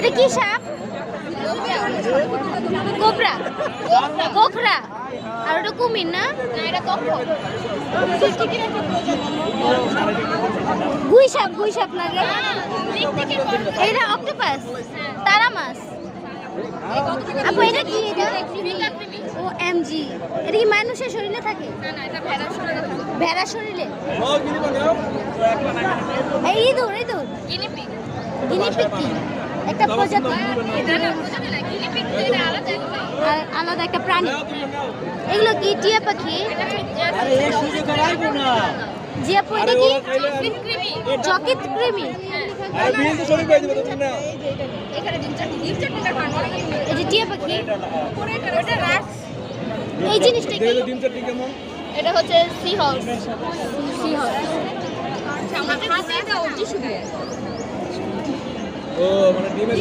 এটা কি সাপ? কোবরা, গোখরা। আর ওটা কুমির না? এটা কখন? গুই সাপ লাগে। এটা অক্টোপাস, তারা মাছ। আপু এটা কি? ও এমজি। এটা কি মানুষের শরীরে থাকে? ভেড়ার শরীরে। এই ইঁদুর গিনিপিগ কি? একটা প্রজাতি, আলাদা একটা প্রাণী। এগুলো কি? টিয়া পাখি। জিয়া এটা কি? যকৃৎ কৃমি। এই যে টিয়া পাখি, এই জিনিসটা কি? এটা হচ্ছে সি হর্স। ও মানে ডিমের